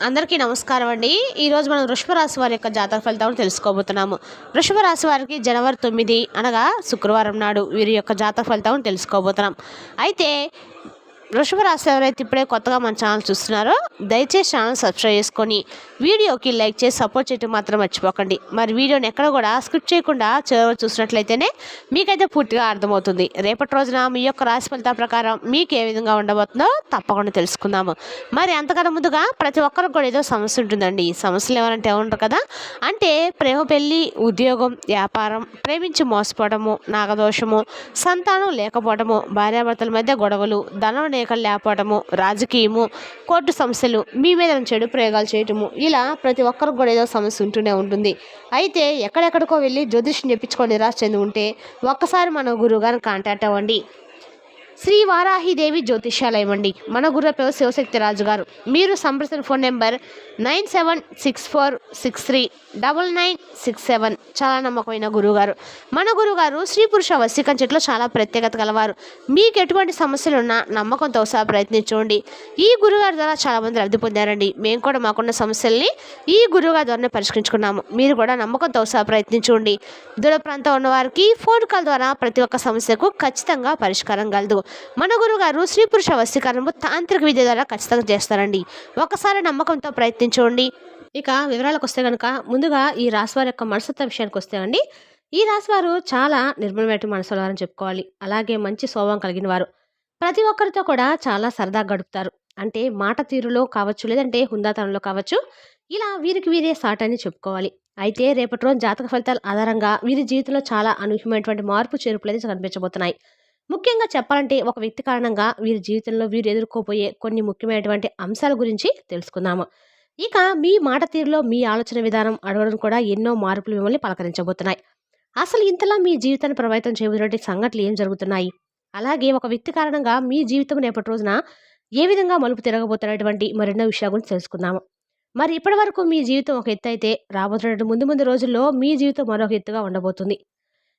అందరికీ నమస్కారం అండి. ఈరోజు మనం వృషభ రాశి వారి యొక్క జాతక ఫలితాలను తెలుసుకోబోతున్నాము. వృషభ రాశి వారికి జనవరి 9 అనగా శుక్రవారం నాడు వీరి యొక్క జాతక ఫలితాలను తెలుసుకోబోతున్నాం. అయితే వృషభ రాశి ఎవరైతే ఇప్పుడే కొత్తగా మన ఛానల్ చూస్తున్నారో దయచేసి ఛానల్ సబ్స్క్రైబ్ చేసుకొని వీడియోకి లైక్ చేసి సపోర్ట్ చేయడం మాత్రం మర్చిపోకండి. మరి వీడియోని ఎక్కడ కూడా స్కిప్ చేయకుండా చివరి చూసినట్లయితేనే మీకైతే పూర్తిగా అర్థమవుతుంది. రేపటి రోజున మీ యొక్క రాశి ఫలితాల ప్రకారం మీకు ఏ విధంగా ఉండబోతుందో తప్పకుండా తెలుసుకుందాము. మరి అంతకన్నా ముందుగా ప్రతి ఒక్కరికి కూడా ఏదో సమస్య ఉంటుందండి. సమస్యలు ఎవరంటే ఉంటారు కదా, అంటే ప్రేమ, పెళ్ళి, ఉద్యోగం, వ్యాపారం, ప్రేమించి మోసపోవడము, నాగదోషము, సంతానం లేకపోవడము, భార్యాభర్తల మధ్య గొడవలు, ధనం లేకపోవడము, రాజకీయము, కోర్టు సమస్యలు, మీ మీద చెడు ప్రయోగాలు చేయటము, ఇలా ప్రతి ఒక్కరికి కూడా ఏదో సమస్య ఉంటూనే ఉంటుంది. అయితే ఎక్కడెక్కడికో వెళ్ళి జ్యోతిష్యం చెప్పించుకొని నిరాశ చెంది ఉంటే ఒక్కసారి మన గురువు గారిని కాంటాక్ట్ అవ్వండి. శ్రీ వారాహిదేవి జ్యోతిష్యాలయం అండి. మన గురువు పేరు శివశక్తి రాజు గారు. మీరు సంప్రదించిన ఫోన్ నెంబర్ 9764639967. చాలా నమ్మకమైన గురువుగారు. మన గురువుగారు స్త్రీ పురుష వశీకరించట్లో చాలా ప్రత్యేకత గలవారు. మీకు ఎటువంటి సమస్యలు ఉన్నా నమ్మకంతో ఒకసారి ప్రయత్నించండి. ఈ గురువుగారి ద్వారా చాలామంది లబ్ధి పొందారండి. మేము కూడా మాకున్న సమస్యల్ని ఈ గురువుగారి ద్వారానే పరిష్కరించుకున్నాము. మీరు కూడా నమ్మకంతో ఒకసారి ప్రయత్నించండి. దూర ప్రాంతం ఉన్న వారికి ఫోన్ కాల్ ద్వారా ప్రతి ఒక్క సమస్యకు ఖచ్చితంగా పరిష్కారం కలదు. మన గురుగారు స్త్రీ పురుష వశీకరణము తాంత్రిక విద్య ద్వారా ఖచ్చితంగా చేస్తారండి. ఒకసారి నమ్మకంతో ప్రయత్నించండి. ఇక వివరాలకు వస్తే కనుక ముందుగా ఈ రాశివారి యొక్క మనస్తత్వ విషయానికి వస్తే అండి, ఈ రాశివారు చాలా నిర్మలమైన మనసు వారని చెప్పుకోవాలి. అలాగే మంచి స్వభావం కలిగిన వారు. ప్రతి ఒక్కరితో కూడా చాలా సరదాగా గడుపుతారు. అంటే మాట తీరులో కావచ్చు, లేదంటే హుందాతనంలో కావచ్చు, ఇలా వీరికి వీరే సాటని చెప్పుకోవాలి. అయితే రేపటి రోజు జాతక ఫలితాల ఆధారంగా వీరి జీవితంలో చాలా అనూహ్యమైనటువంటి మార్పు చేర్పులు అయితే కనిపించబోతున్నాయి. ముఖ్యంగా చెప్పాలంటే ఒక వ్యక్తి కారణంగా వీరి జీవితంలో వీరు ఎదుర్కోబోయే కొన్ని ముఖ్యమైనటువంటి అంశాల గురించి తెలుసుకుందాము. ఇక మీ మాట తీరులో మీ ఆలోచన విధానం అడగడం కూడా ఎన్నో మార్పులు మిమ్మల్ని పలకరించబోతున్నాయి. అసలు ఇంతలా మీ జీవితాన్ని ప్రభావితం చేయబోతున్నటువంటి సంఘటనలు ఏం జరుగుతున్నాయి, అలాగే ఒక వ్యక్తి కారణంగా మీ జీవితం రేపటి రోజున ఏ విధంగా మలుపు తిరగబోతున్నటువంటి మరెన్నో విషయాల గురించి తెలుసుకుందాము. మరి ఇప్పటి వరకు మీ జీవితం ఒక ఎత్తు అయితే రాబోతున్నటువంటి ముందు ముందు రోజుల్లో మీ జీవితం మరొక ఎత్తుగా ఉండబోతుంది.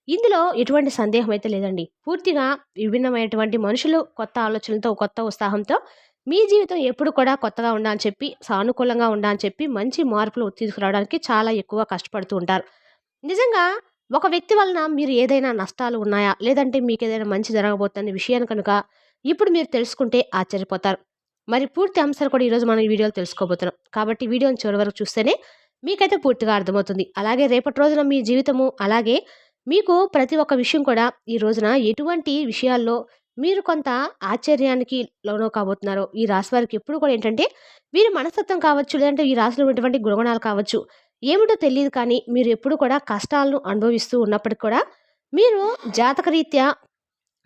ఇందులో ఎటువంటి సందేహం అయితే లేదండి. పూర్తిగా విభిన్నమైనటువంటి మనుషులు కొత్త ఆలోచనలతో, కొత్త ఉత్సాహంతో మీ జీవితం ఎప్పుడు కూడా కొత్తగా ఉండాలని చెప్పి, సానుకూలంగా ఉండాలని చెప్పి మంచి మార్పులు తీసుకురావడానికి చాలా ఎక్కువ కష్టపడుతూ ఉంటారు. నిజంగా ఒక వ్యక్తి వలన మీరు ఏదైనా నష్టాలు ఉన్నాయా, లేదంటే మీకు ఏదైనా మంచి జరగబోతున్న విషయాన్ని కనుక ఇప్పుడు మీరు తెలుసుకుంటే ఆశ్చర్యపోతారు. మరి పూర్తి అంశాలు కూడా ఈరోజు మనం ఈ వీడియోలో తెలుసుకోబోతున్నాం. కాబట్టి వీడియోని చివరి వరకు చూస్తేనే మీకైతే పూర్తిగా అర్థమవుతుంది. అలాగే రేపటి రోజున మీ జీవితము, అలాగే మీకు ప్రతి ఒక్క విషయం కూడా ఈ రోజున ఎటువంటి విషయాల్లో మీరు కొంత ఆశ్చర్యానికి లోనో కాబోతున్నారో, ఈ రాశి వారికి ఎప్పుడు కూడా ఏంటంటే వీరి మనస్తత్వం కావచ్చు, లేదంటే ఈ రాశిలో ఉన్నటువంటి గుణగణాలు కావచ్చు, ఏమిటో తెలియదు. కానీ మీరు ఎప్పుడు కూడా కష్టాలను అనుభవిస్తూ ఉన్నప్పటికీ కూడా మీరు జాతకరీత్యా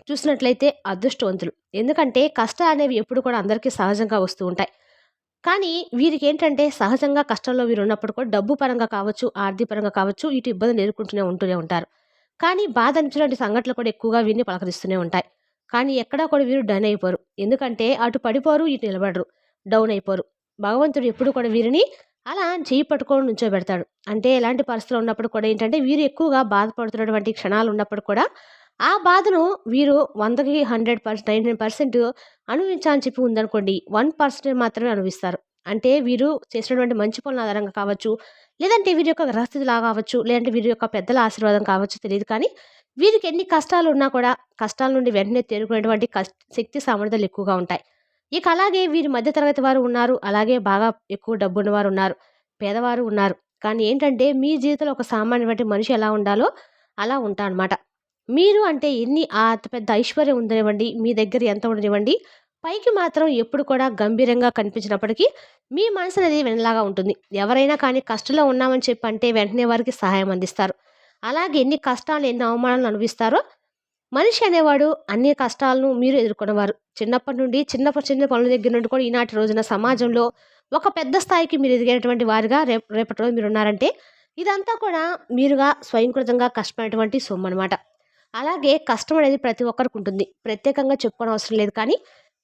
చూసినట్లయితే అదృష్టవంతులు. ఎందుకంటే కష్టాలు అనేవి ఎప్పుడు కూడా అందరికీ సహజంగా వస్తూ ఉంటాయి. కానీ వీరికి ఏంటంటే సహజంగా కష్టంలో వీరు ఉన్నప్పుడు కూడా డబ్బు పరంగా కావచ్చు, ఆర్థిక పరంగా కావచ్చు, ఇటు ఇబ్బందులు ఎదుర్కొంటూనే ఉంటారు. కానీ బాధ అనిపించినటువంటి సంఘటనలు కూడా ఎక్కువగా వీరిని పలకరిస్తూనే ఉంటాయి. కానీ ఎక్కడా కూడా వీరు డౌన్ అయిపోరు. ఎందుకంటే అటు పడిపోరు, ఇటు నిలబడరు, డౌన్ అయిపోరు. భగవంతుడు ఎప్పుడు కూడా వీరిని అలా చేయి పట్టుకొని నుంచోబెడతాడు. అంటే ఎలాంటి పరిస్థితులు ఉన్నప్పుడు కూడా ఏంటంటే వీరు ఎక్కువగా బాధపడుతున్నటువంటి క్షణాలు ఉన్నప్పుడు కూడా ఆ బాధను వీరు 100కి 100%, 99% అనుభవించాలని చెప్పి ఉందనుకోండి, 1% మాత్రమే అనుభవిస్తారు. అంటే వీరు చేసినటువంటి మంచి పనుల ఆధారంగా కావచ్చు, లేదంటే వీరి యొక్క గ్రహస్థితిలా కావచ్చు, లేదంటే వీరి యొక్క పెద్దల ఆశీర్వాదం కావచ్చు, తెలియదు. కానీ వీరికి ఎన్ని కష్టాలు ఉన్నా కూడా కష్టాల నుండి వెంటనే తేరుకునేటువంటి శక్తి సామర్థ్యాలు ఎక్కువగా ఉంటాయి. ఇక అలాగే వీరి మధ్య తరగతి వారు ఉన్నారు, అలాగే బాగా ఎక్కువ డబ్బు ఉన్నవారు ఉన్నారు, పేదవారు ఉన్నారు. కానీ ఏంటంటే మీ జీవితంలో ఒక సామాన్యమైన మనిషి ఎలా ఉండాలో అలా ఉంటా అనమాట. మీరు అంటే ఎన్ని పెద్ద ఐశ్వర్యం ఉండనివ్వండి, మీ దగ్గర ఎంత ఉండనివ్వండి, పైకి మాత్రం ఎప్పుడు కూడా గంభీరంగా కనిపించినప్పటికీ మీ మనసు అనేది వెనలాగా ఉంటుంది. ఎవరైనా కానీ కష్టంలో ఉన్నామని చెప్పి అంటే వెంటనే వారికి సహాయం అందిస్తారు. అలాగే ఎన్ని కష్టాలు, ఎన్ని అవమానాలను అనుభవిస్తారో మనిషి అనేవాడు అన్ని కష్టాలను మీరు ఎదుర్కొనేవారు. చిన్నప్పటి నుండి చిన్న పనుల దగ్గర నుండి కూడా ఈనాటి రోజున సమాజంలో ఒక పెద్ద స్థాయికి మీరు ఎదిగినటువంటి వారిగా రేపటి రోజు మీరు ఉన్నారంటే ఇదంతా కూడా మీరుగా స్వయంకృతంగా కష్టమైనటువంటి సొమ్ము అనమాట. అలాగే కష్టం అనేది ప్రతి ఒక్కరికి ఉంటుంది, ప్రత్యేకంగా చెప్పుకోవడం అవసరం లేదు. కానీ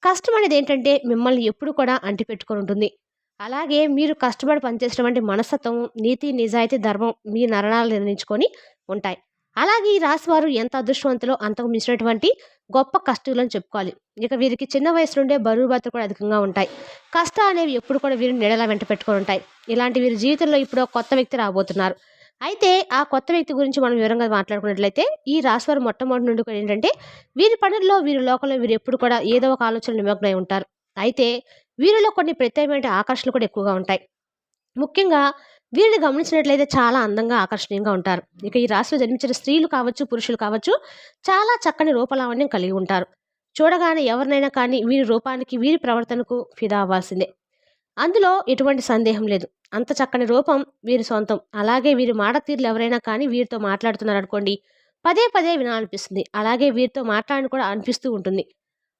కష్టం అనేది ఏంటంటే మిమ్మల్ని ఎప్పుడు కూడా అంటిపెట్టుకొని ఉంటుంది. అలాగే మీరు కష్టపడి పనిచేసినటువంటి మనస్తత్వం, నీతి, నిజాయితీ, ధర్మం మీ నరణాలు నిర్ణయించుకొని ఉంటాయి. అలాగే ఈ రాశి వారు ఎంత అదృష్టవంతులో అంతకు మించినటువంటి గొప్ప కష్టులని చెప్పుకోవాలి. ఇక వీరికి చిన్న వయసు నుండే బరువు బాధ్యతలు కూడా అధికంగా ఉంటాయి. కష్టాలనేవి ఎప్పుడు కూడా వీరిని నీడలా వెంట పెట్టుకొని ఉంటాయి. ఇలాంటి వీరి జీవితంలో ఇప్పుడు ఒక కొత్త వ్యక్తి రాబోతున్నారు. అయితే ఆ కొత్త వ్యక్తి గురించి మనం వివరంగా మాట్లాడుకున్నట్లయితే ఈ రాశివారు మొట్టమొదటి నుండి కూడా ఏంటంటే వీరి పనుల్లో వీరి లోకంలో వీరు ఎప్పుడు కూడా ఏదో ఒక ఆలోచన నిమగ్నమై ఉంటారు. అయితే వీరిలో కొన్ని ప్రత్యేకమైన ఆకర్షణలు కూడా ఎక్కువగా ఉంటాయి. ముఖ్యంగా వీరిని గమనించినట్లయితే చాలా అందంగా ఆకర్షణీయంగా ఉంటారు. ఇక ఈ రాశిలో జన్మించిన స్త్రీలు కావచ్చు, పురుషులు కావచ్చు చాలా చక్కని రూపలావణ్యం కలిగి ఉంటారు. చూడగానే ఎవరినైనా కానీ వీరి రూపానికి వీరి ప్రవర్తనకు ఫిదా అవ్వాల్సిందే. అందులో ఎటువంటి సందేహం లేదు. అంత చక్కని రూపం వీరి సొంతం. అలాగే వీరి మాట తీరులు ఎవరైనా కానీ వీరితో మాట్లాడుతున్నారనుకోండి, పదే పదే వినాలనిపిస్తుంది. అలాగే వీరితో మాట్లాడని కూడా అనిపిస్తూ ఉంటుంది.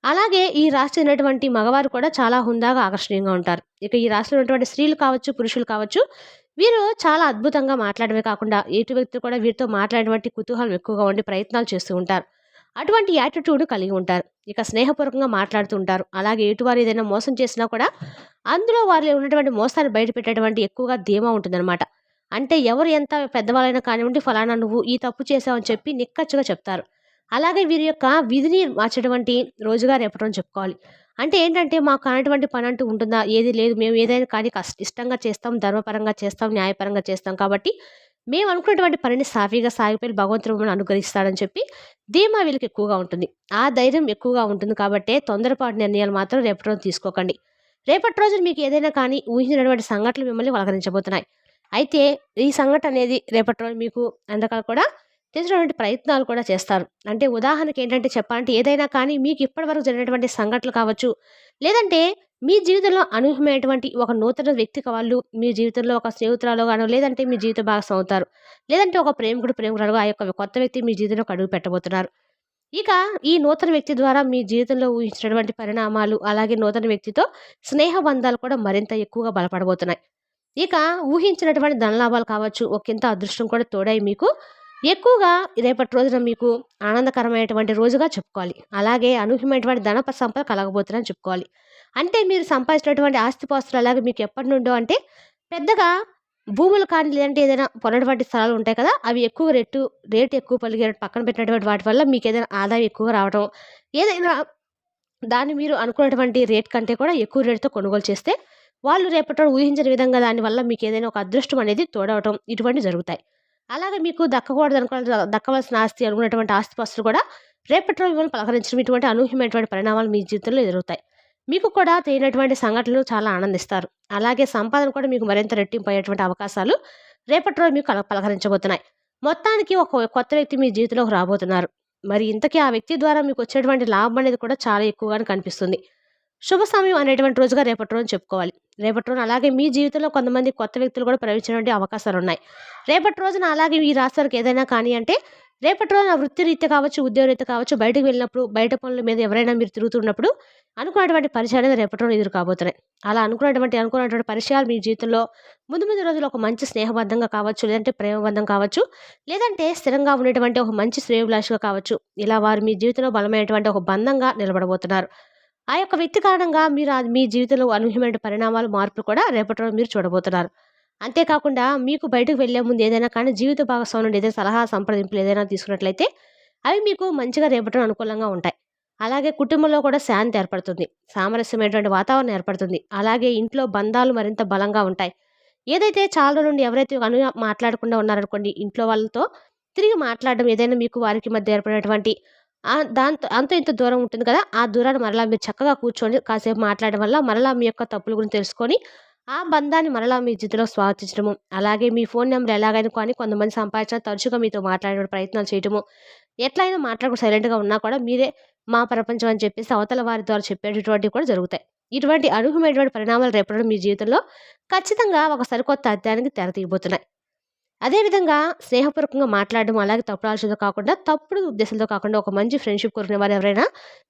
అలాగే ఈ రాశి చెందినటువంటి మగవారు కూడా చాలా హుందాగా ఆకర్షణీయంగా ఉంటారు. ఇక ఈ రాశిలో ఉన్నటువంటి స్త్రీలు కావచ్చు, పురుషులు కావచ్చు, వీరు చాలా అద్భుతంగా మాట్లాడమే కాకుండా ఎటు వ్యక్తులు కూడా వీరితో మాట్లాడేటువంటి కుతూహలం ఎక్కువగా ఉండి ప్రయత్నాలు చేస్తూ ఉంటారు. అటువంటి యాటిట్యూడ్ కలిగి ఉంటారు. ఇక స్నేహపూర్వకంగా మాట్లాడుతూ ఉంటారు. అలాగే ఎటువారు ఏదైనా మోసం చేసినా కూడా అందులో వారిలో ఉన్నటువంటి మోసాన్ని బయట పెట్టేటువంటి ఎక్కువగా ధీమా ఉంటుందన్నమాట. అంటే ఎవరు ఎంత పెద్దవాళ్ళైనా కానివ్వండి, ఫలానా నువ్వు ఈ తప్పు చేసావని చెప్పి నిక్కచ్చిగా చెప్తారు. అలాగే వీరి యొక్క విధిని మార్చేటువంటి రోజుగా రేపటం చెప్పుకోవాలి. అంటే ఏంటంటే మాకు కానటువంటి పని అంటూ ఉంటుందా? ఏది లేదు. మేము ఏదైనా కానీ ఇష్టంగా చేస్తాం, ధర్మపరంగా చేస్తాం, న్యాయపరంగా చేస్తాం కాబట్టి మేము అనుకున్నటువంటి పనిని సాఫీగా సాగిపోయి భగవంతుడు మమ్మల్ని అనుగ్రహిస్తాడని చెప్పి ధీమా వీళ్ళకి ఎక్కువగా ఉంటుంది. ఆ ధైర్యం ఎక్కువగా ఉంటుంది కాబట్టే తొందరపాటు నిర్ణయాలు మాత్రం రేపటి రోజు తీసుకోకండి. రేపటి రోజున మీకు ఏదైనా కానీ ఊహించినటువంటి సంఘటనలు మిమ్మల్ని వలకరించబోతున్నాయి. అయితే ఈ సంఘటన అనేది రేపటి రోజు మీకు అందక కూడా తెలిసినటువంటి ప్రయత్నాలు కూడా చేస్తారు. అంటే ఉదాహరణకి ఏంటంటే చెప్పాలంటే ఏదైనా కానీ మీకు ఇప్పటివరకు జరిగినటువంటి సంఘటనలు కావచ్చు, లేదంటే మీ జీవితంలో అనూహ్యమైనటువంటి ఒక నూతన వ్యక్తి వాళ్ళు మీ జీవితంలో ఒక స్నేహితురాలు గానో, లేదంటే మీ జీవిత భాగస్వామి అవుతారు. లేదంటే ఒక ప్రేమికుడు, ప్రేమికురాలుగా ఆ యొక్క కొత్త వ్యక్తి మీ జీవితంలోకి అడుగు పెట్టబోతున్నారు. ఇక ఈ నూతన వ్యక్తి ద్వారా మీ జీవితంలో ఊహించినటువంటి పరిణామాలు, అలాగే నూతన వ్యక్తితో స్నేహ బంధాలు కూడా మరింత ఎక్కువగా బలపడబోతున్నాయి. ఇక ఊహించినటువంటి ధనలాభాలు కావచ్చు, ఒకంత అదృష్టం కూడా తోడై మీకు ఎక్కువగా రేపటి రోజున మీకు ఆనందకరమైనటువంటి రోజుగా చెప్పుకోవాలి. అలాగే అనూహ్యమైనటువంటి సంపద కలగబోతుందని చెప్పుకోవాలి. అంటే మీరు సంపాదించినటువంటి ఆస్తిపాస్తులు అలాగే మీకు ఎప్పటి నుండో అంటే పెద్దగా భూములు కానీ లేదంటే ఏదైనా కొన్నటువంటి స్థలాలు ఉంటాయి కదా! అవి ఎక్కువ రేటు ఎక్కువ పలిగినట్టు పక్కన పెట్టినటువంటి వాటి వల్ల మీకు ఏదైనా ఆదాయం ఎక్కువగా రావటం, ఏదైనా దాన్ని మీరు అనుకున్నటువంటి రేట్ కంటే కూడా ఎక్కువ రేటుతో కొనుగోలు చేస్తే వాళ్ళు రేపటి రోజు ఊహించని విధంగా దానివల్ల మీకు ఏదైనా ఒక అదృష్టం అనేది తోడవటం ఇటువంటివి జరుగుతాయి. అలాగే మీకు దక్కవలసిన ఆస్తి అనుకున్నటువంటి ఆస్తిపాస్తులు కూడా రేపటి రోజు మిమ్మల్ని పలకరించడం ఇటువంటి అనూహ్యమైనటువంటి పరిణామాలు మీ జీవితంలో ఎదురవుతాయి. మీకు కూడా తెలియనటువంటి సంఘటనలు చాలా ఆనందిస్తారు. అలాగే సంపాదన కూడా మీకు మరింత రెట్టింపు అయ్యేటువంటి అవకాశాలు రేపటి రోజు మీకు పలకరించబోతున్నాయి. మొత్తానికి ఒక కొత్త వ్యక్తి మీ జీవితంలోకి రాబోతున్నారు. మరి ఇంతకీ ఆ వ్యక్తి ద్వారా మీకు వచ్చేటువంటి లాభం అనేది కూడా చాలా ఎక్కువగానే కనిపిస్తుంది. శుభ సమయం అనేటువంటి రోజుగా రేపటి రోజున చెప్పుకోవాలి. రేపటి రోజున అలాగే మీ జీవితంలో కొంతమంది కొత్త వ్యక్తులు కూడా ప్రవేశించేటువంటి అవకాశాలున్నాయి. రేపటి రోజున అలాగే ఈ రాశి వారికి ఏదైనా కానీ అంటే రేపటి రోజున వృత్తిరీత్యా కావచ్చు, ఉద్యోగరీత్యా కావచ్చు, బయటకు వెళ్ళినప్పుడు, బయట పనుల మీద ఎవరైనా మీరు తిరుగుతున్నప్పుడు అనుకున్నటువంటి పరిచయాలు అనేది రేపటి రోజున ఎదురు కాబోతున్నాయి. అలా అనుకున్నటువంటి పరిచయాలు మీ జీవితంలో ముందు ముందు రోజుల్లో ఒక మంచి స్నేహబద్ధంగా కావచ్చు, లేదంటే ప్రేమబంధం కావచ్చు, లేదంటే స్థిరంగా ఉండేటువంటి ఒక మంచి శ్రేయోభిలాషిగా కావచ్చు. ఇలా వారు మీ జీవితంలో బలమైనటువంటి ఒక బంధంగా నిలబడబోతున్నారు. ఆ యొక్క వ్యక్తి కారణంగా మీరు మీ జీవితంలో అనూహ్యమైన పరిణామాలు, మార్పులు కూడా రేపటి రోజు మీరు చూడబోతున్నారు. అంతేకాకుండా మీకు బయటకు వెళ్ళే ముందు ఏదైనా కానీ జీవిత భాగస్వామి నుండి ఏదైనా సలహా సంప్రదింపులు ఏదైనా తీసుకున్నట్లయితే అవి మీకు మంచిగా రేపటి రోజు అనుకూలంగా ఉంటాయి. అలాగే కుటుంబంలో కూడా శాంతి ఏర్పడుతుంది. సామరస్యమైనటువంటి వాతావరణం ఏర్పడుతుంది. అలాగే ఇంట్లో బంధాలు మరింత బలంగా ఉంటాయి. ఏదైతే చాలా రోజుల నుండి ఎవరైతే మాట్లాడకుండా ఉన్నారనుకోండి, ఇంట్లో వాళ్ళతో తిరిగి మాట్లాడడం ఏదైనా మీకు వారికి మధ్య ఏర్పడినటువంటి దాంతో అంతో ఇంతో దూరం ఉంటుంది కదా! ఆ దూరాన్ని మరలా మీరు చక్కగా కూర్చొని కాసేపు మాట్లాడడం వల్ల మరలా మీ యొక్క తప్పుల గురించి తెలుసుకొని, ఆ బంధాన్ని మరలా మీ జీవితంలో స్వాగతించడము, అలాగే మీ ఫోన్ నెంబర్ ఎలాగైనా కానీ కొంతమంది సంపాదించిన తరచుగా మీతో మాట్లాడే ప్రయత్నాలు చేయటము, ఎట్లయినా మాట్లాడకుండా సైలెంట్‌గా ఉన్నా కూడా మీరే మా ప్రపంచం అని చెప్పేసి అవతల వారి ద్వారా చెప్పేటటువంటివి కూడా జరుగుతాయి. ఇటువంటి అనూహ్యమైనటువంటి పరిణామాలు రేపటి మీ జీవితంలో ఖచ్చితంగా ఒక సరికొత్త అధ్యాయానికి తెర తీయబోతున్నాయి. అదేవిధంగా స్నేహపూర్వకంగా మాట్లాడడం, అలాగే తప్పుడు ఆలోచనతో కాకుండా, తప్పుడు ఉద్దేశంతో కాకుండా ఒక మంచి ఫ్రెండ్‌షిప్ కోరుకునే వారు ఎవరైనా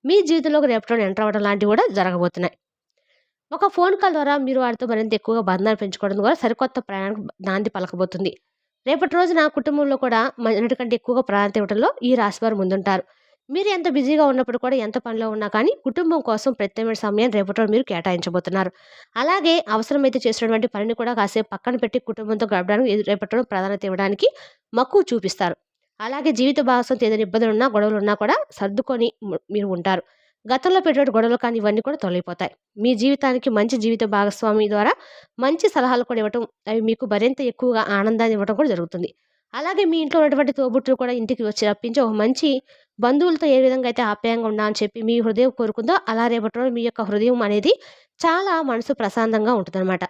మీ జీవితంలోకి రేపటి ఎంటర్ అవ్వడం లాంటివి కూడా జరగబోతున్నాయి. ఒక ఫోన్ కాల్ ద్వారా మీరు వారితో మరింత ఎక్కువగా బంధాలు పెంచుకోవడం ద్వారా సరికొత్త ప్రయాణానికి నాంది పలకబోతుంది. రేపటి రోజున కుటుంబంలో కూడా అన్నిటికంటే ఎక్కువగా ప్రాధాన్యత ఇవ్వడంలో ఈ రాశివారు ముందుంటారు. మీరు ఎంత బిజీగా ఉన్నప్పుడు కూడా, ఎంత పనిలో ఉన్నా కానీ కుటుంబం కోసం ప్రత్యేకమైన సమయాన్ని రేపటి రోజు మీరు కేటాయించబోతున్నారు. అలాగే అవసరమైతే చేసినటువంటి పనిని కూడా కాసేపు పక్కన పెట్టి కుటుంబంతో గడపడానికి రేపటి రోజు ప్రాధాన్యత ఇవ్వడానికి మక్కువ చూపిస్తారు. అలాగే జీవిత భాగస్వామితో ఏదైనా ఇబ్బందులున్నా, గొడవలున్నా కూడా సర్దుకొని మీరు ఉంటారు. గతంలో పెట్టినటువంటి గొడవలు కానీ ఇవన్నీ కూడా తొలగిపోతాయి. మీ జీవితానికి మంచి జీవిత భాగస్వామి ద్వారా మంచి సలహాలు కూడా ఇవ్వటం, అవి మీకు మరింత ఎక్కువగా ఆనందాన్ని ఇవ్వటం కూడా జరుగుతుంది. అలాగే మీ ఇంట్లో ఉన్నటువంటి తోబుట్టువు కూడా ఇంటికి వచ్చి రప్పించి ఒక మంచి బంధువులతో ఏ విధంగా అయితే ఆప్యాయంగా ఉండా అని చెప్పి మీ హృదయం కోరుకుందో, అలా రేపటి రోజు మీ యొక్క హృదయం అనేది చాలా మనసు ప్రశాంతంగా ఉంటదనమాట.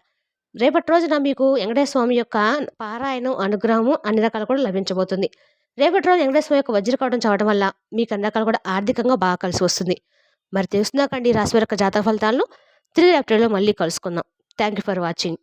రేపటి రోజున మీకు వెంకటేశ్వర స్వామి యొక్క పారాయణం, అనుగ్రహము అన్ని రకాలు కూడా లభించబోతుంది. రేపటి రోజు వెంకటేశ్వర స్వామి యొక్క వజ్రకవచం చదవడం వల్ల మీకు అన్ని రకాలు కూడా ఆర్థికంగా బాగా కలిసి వస్తుంది. మరి తెలుసుందాకండి ఈ రాశి వారి యొక్క జాతక ఫలితాలను. తిరిగి రేపటిలో మళ్ళీ కలుసుకుందాం. Thank you for watching.